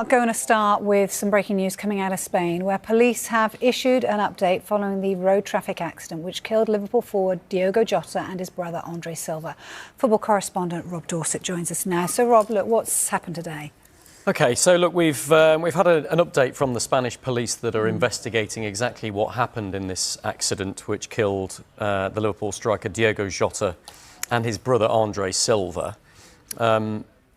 going to start with some breaking news coming out of Spain, where police have issued an update following the road traffic accident which killed Liverpool forward Diogo Jota and his brother Andre Silva. Football correspondent Rob Dorset joins us now. So Rob, look, what's happened today? OK, so look, we've had an update from the Spanish police that are investigating exactly what happened in this accident which killed the Liverpool striker Diogo Jota and his brother Andre Silva.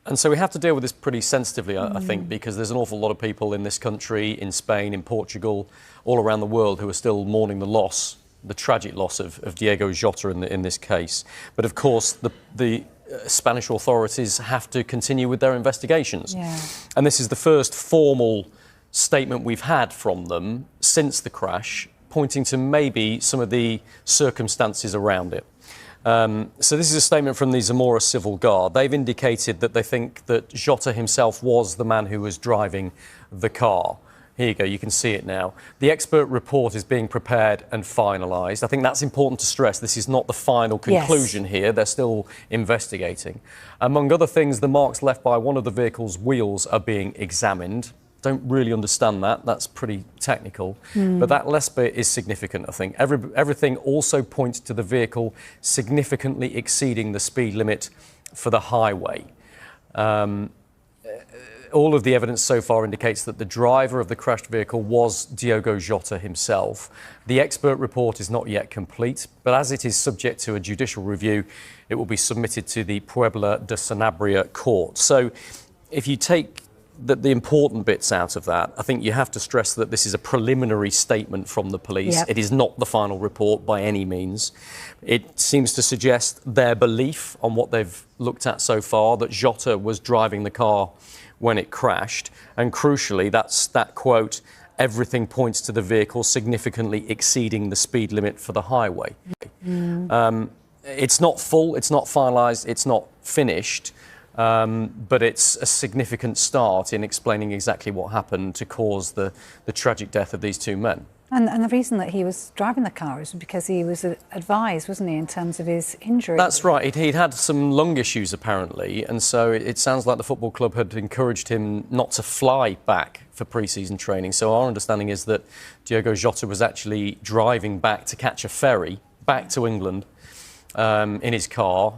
And so we have to deal with this pretty sensitively, I think, because there's an awful lot of people in this country, in Spain, in Portugal, all around the world who are still mourning the tragic loss of Diogo Jota in this case. But of course, the Spanish authorities have to continue with their investigations. Yeah. And this is the first formal statement we've had from them since the crash, pointing to maybe some of the circumstances around it. So this is a statement from the Zamora Civil Guard. They've indicated that they think that Jota himself was the man who was driving the car. Here you go, you can see it now. The expert report is being prepared and finalised. I think that's important to stress. This is not the final conclusion here. They're still investigating. Among other things, the marks left by one of the vehicle's wheels are being examined. Don't really understand that. That's pretty technical. But that last bit is significant, I think. Everything also points to the vehicle significantly exceeding the speed limit for the highway. All of the evidence so far indicates that the driver of the crashed vehicle was Diogo Jota himself. The expert report is not yet complete, but as it is subject to a judicial review, it will be submitted to the Puebla de Sanabria court. So if you take the important bits out of that, I think you have to stress that this is a preliminary statement from the police. Yep. It is not the final report by any means. It seems to suggest their belief on what they've looked at so far, that Jota was driving the car when it crashed. And crucially, that's that quote, everything points to the vehicle significantly exceeding the speed limit for the highway. It's not full, it's not finalised, it's not finished. But it's a significant start in explaining exactly what happened to cause the tragic death of these two men. And the reason that he was driving the car is because he was advised, wasn't he, in terms of his injury? That's right. He'd had some lung issues, apparently, and so it sounds like the football club had encouraged him not to fly back for pre-season training. So our understanding is that Diogo Jota was actually driving back to catch a ferry back to England in his car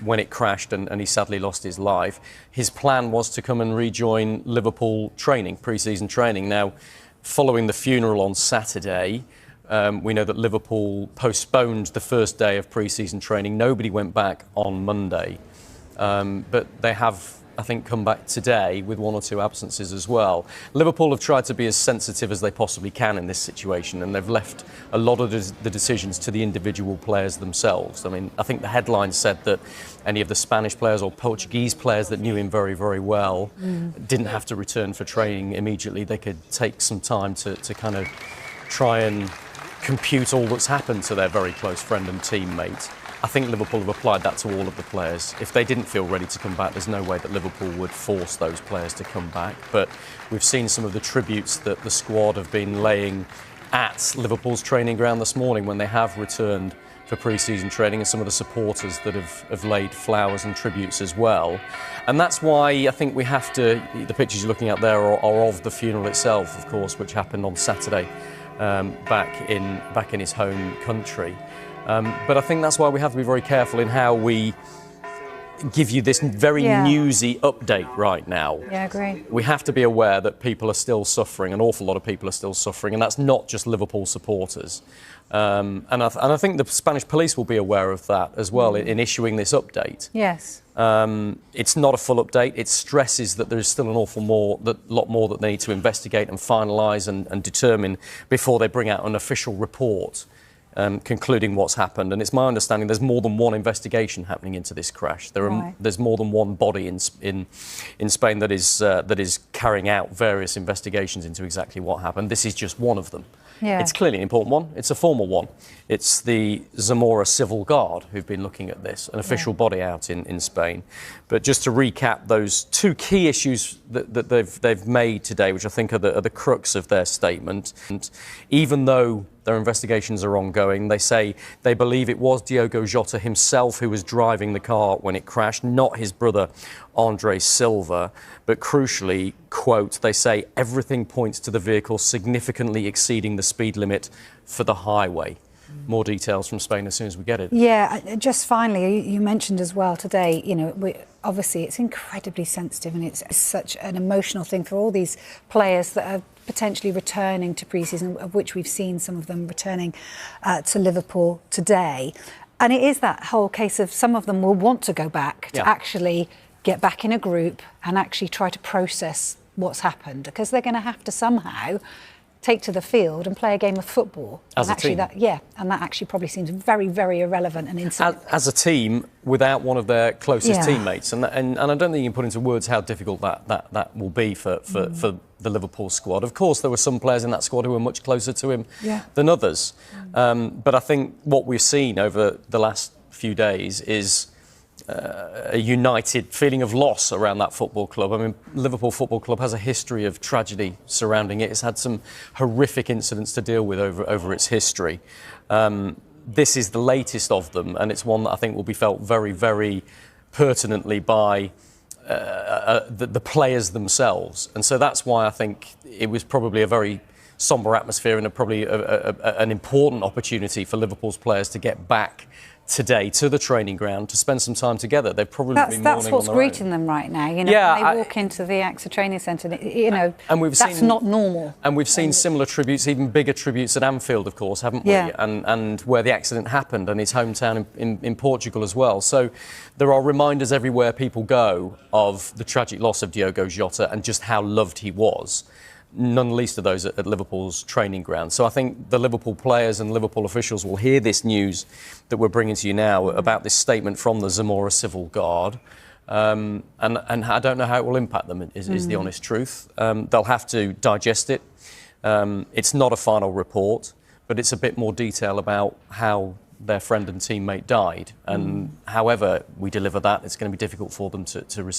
when it crashed and he sadly lost his life. His plan was to come and rejoin Liverpool training, pre-season training. Now, following the funeral on Saturday, we know that Liverpool postponed the first day of pre-season training. Nobody went back on Monday, but they have, I think, come back today with one or two absences as well. Liverpool have tried to be as sensitive as they possibly can in this situation, and they've left a lot of the decisions to the individual players themselves. I mean, I think the headline said that any of the Spanish players or Portuguese players that knew him very, very well didn't have to return for training immediately. They could take some time to kind of try and compute all that's happened to their very close friend and teammate. I think Liverpool have applied that to all of the players. If they didn't feel ready to come back, there's no way that Liverpool would force those players to come back. But we've seen some of the tributes that the squad have been laying at Liverpool's training ground this morning when they have returned for pre-season training, and some of the supporters that have laid flowers and tributes as well. And that's why I think we have to, the pictures you're looking at there are of the funeral itself, of course, which happened on Saturday back in his home country. But I think that's why we have to be very careful in how we give you this very newsy update right now. Yeah, I agree. We have to be aware that people are still suffering, an awful lot of people are still suffering, and that's not just Liverpool supporters. And I think the Spanish police will be aware of that as well in issuing this update. Yes. It's not a full update. It stresses that there is still an lot more that they need to investigate and finalise and determine before they bring out an official report concluding what's happened. And it's my understanding there's more than one investigation happening into this crash. There's more than one body in Spain that is carrying out various investigations into exactly what happened. This is just one of them. Yeah. It's clearly an important one. It's a formal one. It's the Zamora Civil Guard who've been looking at this, an official body out in Spain. But just to recap those two key issues that they've made today, which I think are the crux of their statement. And even though Their investigations are ongoing. They say they believe it was Diogo Jota himself who was driving the car when it crashed, not his brother Andre Silva. But crucially, quote, they say everything points to the vehicle significantly exceeding the speed limit for the highway. More details from Spain as soon as we get it. Yeah, just finally, you mentioned as well today, you know, obviously it's incredibly sensitive and it's such an emotional thing for all these players that are potentially returning to pre-season, of which we've seen some of them returning to Liverpool today. And it is that whole case of some of them will want to go back to actually get back in a group and actually try to process what's happened, because they're going to have to somehow take to the field and play a game of football. As a team. And that actually probably seems very, very irrelevant and insignificant. As a team, without one of their closest teammates. And I don't think you can put into words how difficult that will be for the Liverpool squad. Of course, there were some players in that squad who were much closer to him than others. But I think what we've seen over the last few days is a united feeling of loss around that football club. I mean, Liverpool Football Club has a history of tragedy surrounding it. It's had some horrific incidents to deal with over its history. This is the latest of them, and it's one that I think will be felt very, very pertinently by the players themselves. And so that's why I think it was probably a very sombre atmosphere and probably an important opportunity for Liverpool's players to get back today to the training ground to spend some time together. They've probably been mourning that's what's on their greeting own. them right now. You know, when they walk into the AXA training centre, you know, and that's not normal. And we've seen similar tributes, even bigger tributes at Anfield, of course, haven't we? Yeah. And where the accident happened, and his hometown in Portugal as well. So there are reminders everywhere people go of the tragic loss of Diogo Jota and just how loved he was. None least of those at Liverpool's training ground. So I think the Liverpool players and Liverpool officials will hear this news that we're bringing to you now about this statement from the Zamora Civil Guard. And I don't know how it will impact them, is the honest truth. They'll have to digest it. It's not a final report, but it's a bit more detail about how their friend and teammate died. And however we deliver that, it's going to be difficult for them to receive.